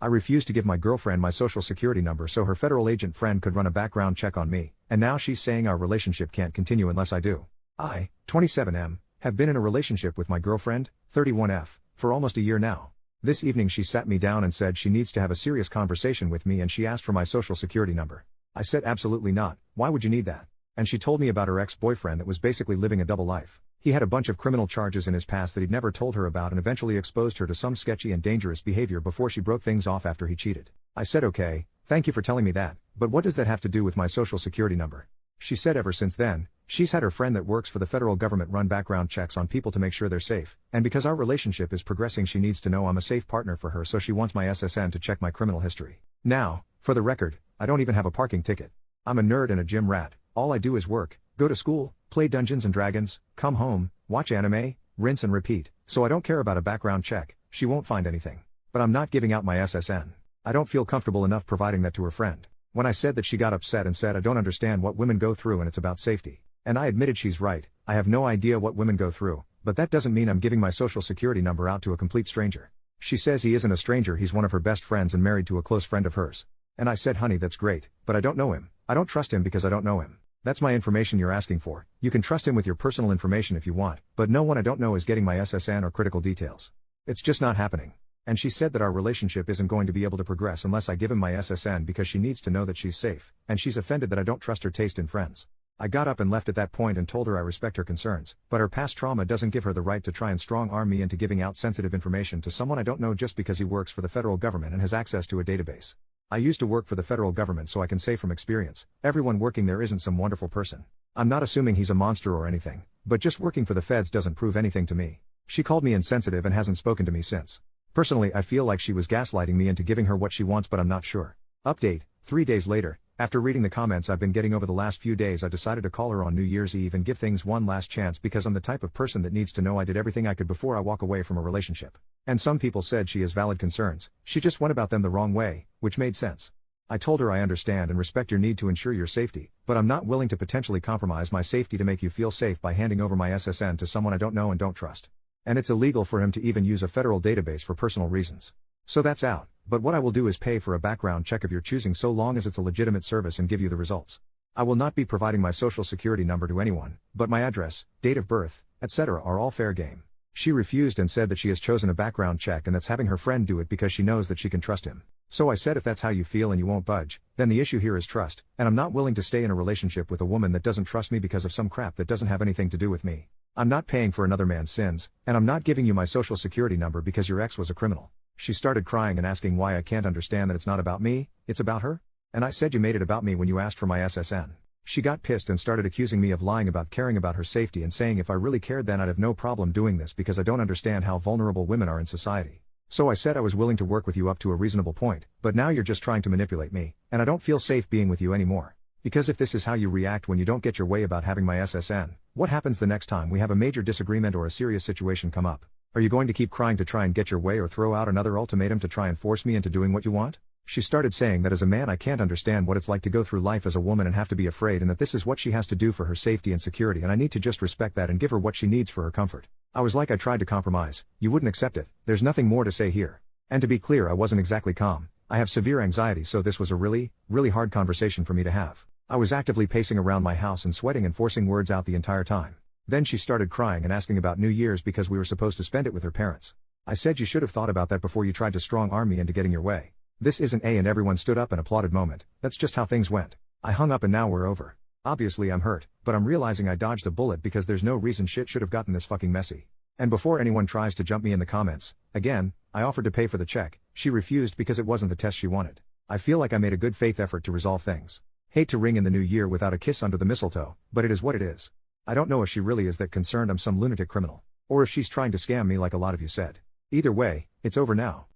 I refused to give my girlfriend my social security number so her federal agent friend could run a background check on me, and now she's saying our relationship can't continue unless I do. I, 27M, have been in a relationship with my girlfriend, 31F, for almost a year now. This evening she sat me down and said she needs to have a serious conversation with me and she asked for my social security number. I said absolutely not, why would you need that? And she told me about her ex-boyfriend that was basically living a double life. He had a bunch of criminal charges in his past that he'd never told her about and eventually exposed her to some sketchy and dangerous behavior before she broke things off after he cheated. I said okay, thank you for telling me that, but what does that have to do with my social security number? She said ever since then, she's had her friend that works for the federal government run background checks on people to make sure they're safe, and because our relationship is progressing she needs to know I'm a safe partner for her so she wants my SSN to check my criminal history. Now, for the record, I don't even have a parking ticket. I'm a nerd and a gym rat, all I do is work, go to school, play Dungeons and Dragons, come home, watch anime, rinse and repeat, so I don't care about a background check, she won't find anything. But I'm not giving out my SSN. I don't feel comfortable enough providing that to her friend. When I said that she got upset and said I don't understand what women go through and it's about safety. And I admitted she's right, I have no idea what women go through, but that doesn't mean I'm giving my social security number out to a complete stranger. She says he isn't a stranger, he's one of her best friends and married to a close friend of hers. And I said honey that's great, but I don't know him. I don't trust him because I don't know him. That's my information you're asking for. You can trust him with your personal information if you want, but no one I don't know is getting my SSN or critical details. It's just not happening. And she said that our relationship isn't going to be able to progress unless I give him my SSN because she needs to know that she's safe, and she's offended that I don't trust her taste in friends. I got up and left at that point and told her I respect her concerns, but her past trauma doesn't give her the right to try and strong-arm me into giving out sensitive information to someone I don't know just because he works for the federal government and has access to a database. I used to work for the federal government so I can say from experience, everyone working there isn't some wonderful person. I'm not assuming he's a monster or anything, but just working for the feds doesn't prove anything to me. She called me insensitive and hasn't spoken to me since. Personally, I feel like she was gaslighting me into giving her what she wants, but I'm not sure. Update, 3 days later, after reading the comments I've been getting over the last few days, I decided to call her on New Year's Eve and give things one last chance because I'm the type of person that needs to know I did everything I could before I walk away from a relationship. And some people said she has valid concerns, she just went about them the wrong way, which made sense. I told her I understand and respect your need to ensure your safety, but I'm not willing to potentially compromise my safety to make you feel safe by handing over my SSN to someone I don't know and don't trust. And it's illegal for him to even use a federal database for personal reasons. So that's out, but what I will do is pay for a background check of your choosing so long as it's a legitimate service and give you the results. I will not be providing my social security number to anyone, but my address, date of birth, etc. are all fair game. She refused and said that she has chosen a background check and that's having her friend do it because she knows that she can trust him. So I said if that's how you feel and you won't budge, then the issue here is trust, and I'm not willing to stay in a relationship with a woman that doesn't trust me because of some crap that doesn't have anything to do with me. I'm not paying for another man's sins, and I'm not giving you my social security number because your ex was a criminal. She started crying and asking why I can't understand that it's not about me, it's about her? And I said you made it about me when you asked for my SSN. She got pissed and started accusing me of lying about caring about her safety and saying if I really cared then I'd have no problem doing this because I don't understand how vulnerable women are in society. So I said I was willing to work with you up to a reasonable point, but now you're just trying to manipulate me, and I don't feel safe being with you anymore. Because if this is how you react when you don't get your way about having my SSN, what happens the next time we have a major disagreement or a serious situation come up? Are you going to keep crying to try and get your way or throw out another ultimatum to try and force me into doing what you want? She started saying that as a man I can't understand what it's like to go through life as a woman and have to be afraid and that this is what she has to do for her safety and security and I need to just respect that and give her what she needs for her comfort. I was like I tried to compromise, you wouldn't accept it, there's nothing more to say here. And to be clear I wasn't exactly calm, I have severe anxiety so this was a really hard conversation for me to have. I was actively pacing around my house and sweating and forcing words out the entire time. Then she started crying and asking about New Year's because we were supposed to spend it with her parents. I said you should have thought about that before you tried to strong-arm me into getting your way. This isn't and everyone stood up and applauded moment, that's just how things went. I hung up and now we're over. Obviously I'm hurt, but I'm realizing I dodged a bullet because there's no reason shit should have gotten this fucking messy. And before anyone tries to jump me in the comments, again, I offered to pay for the check, she refused because it wasn't the test she wanted. I feel like I made a good faith effort to resolve things. Hate to ring in the new year without a kiss under the mistletoe, but it is what it is. I don't know if she really is that concerned I'm some lunatic criminal, or if she's trying to scam me like a lot of you said. Either way, it's over now.